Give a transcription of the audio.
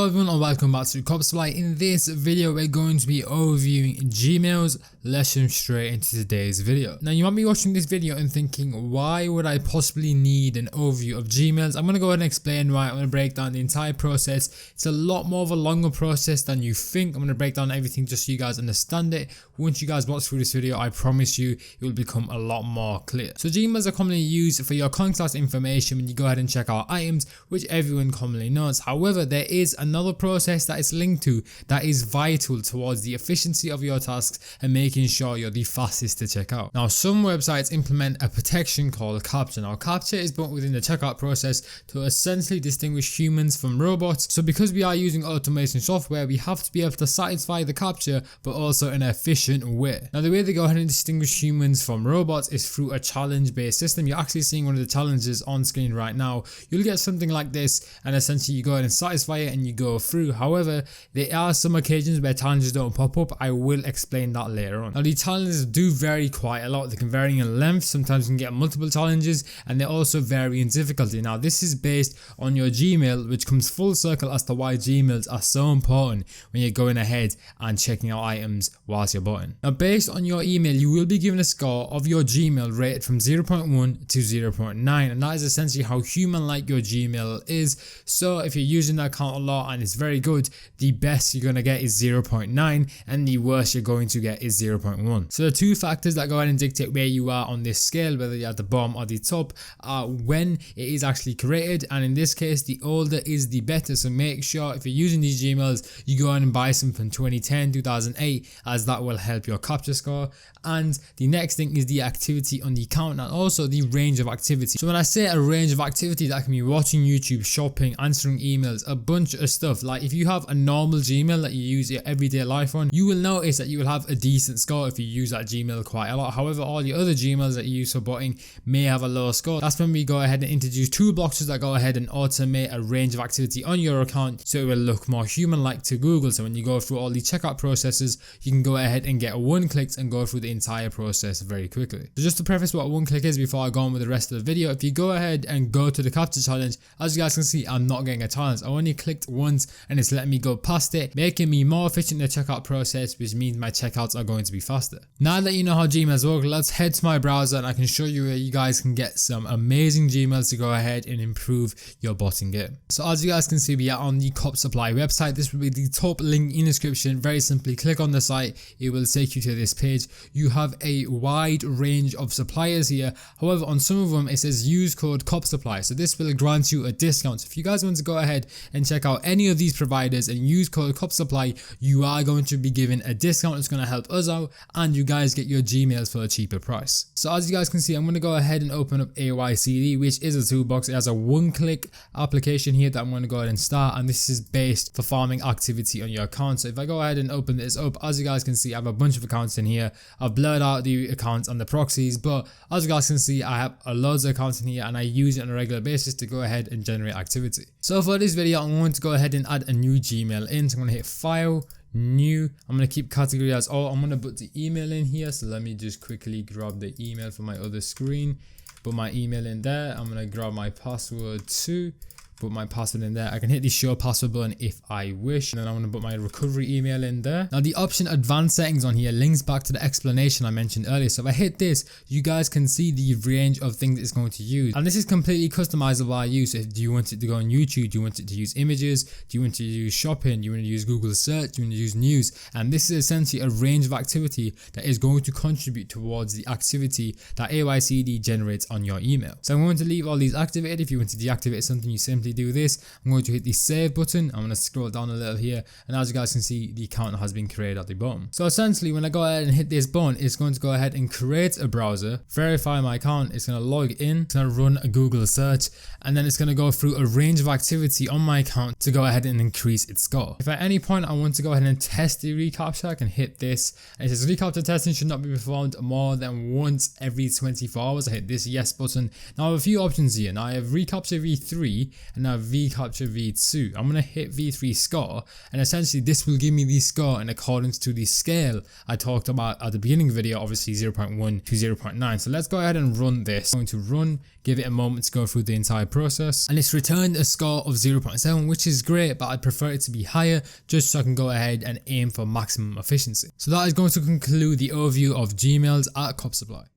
Hello everyone and welcome back to CAPTCHA. In this video we're going to be overviewing Gmail's. Let's jump straight into today's video. Now you might be watching this video and thinking, why would I possibly need an overview of Gmails? I'm going to go ahead and explain why. I'm going to break down the entire process. It's a lot more of a longer process than you think. I'm going to break down everything just so you guys understand it. Once you guys watch through this video, I promise you it will become a lot more clear. So Gmails are commonly used for your contact information when you go ahead and check out items, which everyone commonly knows. However, there is another process that it's linked to that is vital towards the efficiency of your tasks and making sure you're the fastest to check out. Now some websites implement a protection called CAPTCHA. Now CAPTCHA is built within the checkout process to essentially distinguish humans from robots. So because we are using automation software, we have to be able to satisfy the CAPTCHA but also in an efficient way. Now the way they go ahead and distinguish humans from robots is through a challenge based system. You're actually seeing one of the challenges on screen right now. You'll get something like this and essentially you go ahead and satisfy it and you go through. However, there are some occasions where challenges don't pop up. I will explain that later on. Now the challenges do vary quite a lot. They can vary in length. Sometimes you can get multiple challenges and they also vary in difficulty. Now this is based on your Gmail, which comes full circle as to why Gmails are so important when you're going ahead and checking out items whilst you're button. Now based on your email, you will be given a score of your Gmail rated from 0.1 to 0.9, and that is essentially how human like your Gmail is. So if you're using that account a lot and it's very good, the best you're going to get is 0.9 and the worst you're going to get is 0.1. So the two factors that go ahead and dictate where you are on this scale, whether you're at the bottom or the top, are when it is actually created, and in this case the older is the better. So make sure if you're using these Gmails, you go ahead and buy some from 2010, 2008, as that will help your CAPTCHA score. And the next thing is the activity on the account and also the range of activity. So when I say a range of activity, that can be watching YouTube, shopping, answering emails, a bunch of stuff. Like if you have a normal Gmail that you use your everyday life on, you will notice that you will have a decent score if you use that Gmail quite a lot. However, all the other Gmails that you use for botting may have a lower score. That's when we go ahead and introduce toolboxes that go ahead and automate a range of activity on your account so it will look more human-like to Google. So when you go through all the checkout processes, you can go ahead and get one click and go through the entire process very quickly. So just to preface what one click is before I go on with the rest of the video, if you go ahead and go to the CAPTCHA challenge, as you guys can see, I'm not getting a challenge. I only clicked once and it's letting me go past it, making me more efficient in the checkout process, which means my checkouts are going to be faster. Now that you know how Gmails work, let's head to my browser and I can show you where you guys can get some amazing Gmails to go ahead and improve your botting game. So as you guys can see, we are on the CAPTCHA website. This will be the top link in the description. Very simply click on the site, it will take you to this page. You have a wide range of suppliers here. However, on some of them it says use code CAPTCHA, so this will grant you a discount. So if you guys want to go ahead and check out any of these providers and use code CAPTCHA, you are going to be given a discount. It's going to help us out and you guys get your Gmails for a cheaper price. So as you guys can see, I'm going to go ahead and open up AYCD, which is a toolbox. It has a one-click application here that I'm going to go ahead and start, and this is based for farming activity on your account. So if I go ahead and open this up, as you guys can see, I have a bunch of accounts in here. I've blurred out the accounts and the proxies, but as you guys can see, I have loads of accounts in here and I use it on a regular basis to go ahead and generate activity. So for this video, I'm going to go ahead and add a new Gmail in. So I'm going to hit File, New. I'm going to keep category as all. I'm going to put the email in here. So let me just quickly grab the email from my other screen, put my email in there. I'm going to grab my password too, put my password in there. I can hit the show password button if I wish, and then I'm going to put my recovery email in there. Now the option advanced settings on here links back to the explanation I mentioned earlier. So if I hit this, you guys can see the range of things it's going to use, and this is completely customizable by you. So do you want it to go on YouTube? Do you want it to use images? Do you want to use shopping? Do you want to use Google search? Do you want to use news? And this is essentially a range of activity that is going to contribute towards the activity that AYCD generates on your email. So I'm going to leave all these activated. If you want to deactivate something, you simply do this. I'm going to hit the save button. I'm going to scroll down a little here, and as you guys can see, the account has been created at the bottom. So essentially when I go ahead and hit this button, it's going to go ahead and create a browser, verify my account, it's going to log in, it's going to run a Google search, and then it's going to go through a range of activity on my account to go ahead and increase its score. If at any point I want to go ahead and test the reCAPTCHA, I can hit this, and it says reCAPTCHA testing should not be performed more than once every 24 hours. I hit this yes button. Now I have a few options here. Now I have reCAPTCHA v3 and and now VCAPTCHA V2. I'm going to hit V3 score, and essentially this will give me the score in accordance to the scale I talked about at the beginning of the video, obviously 0.1 to 0.9. So let's go ahead and run this. I'm going to run, give it a moment to go through the entire process, and it's returned a score of 0.7, which is great, but I'd prefer it to be higher just so I can go ahead and aim for maximum efficiency. So that is going to conclude the overview of Gmails at CAPTCHA.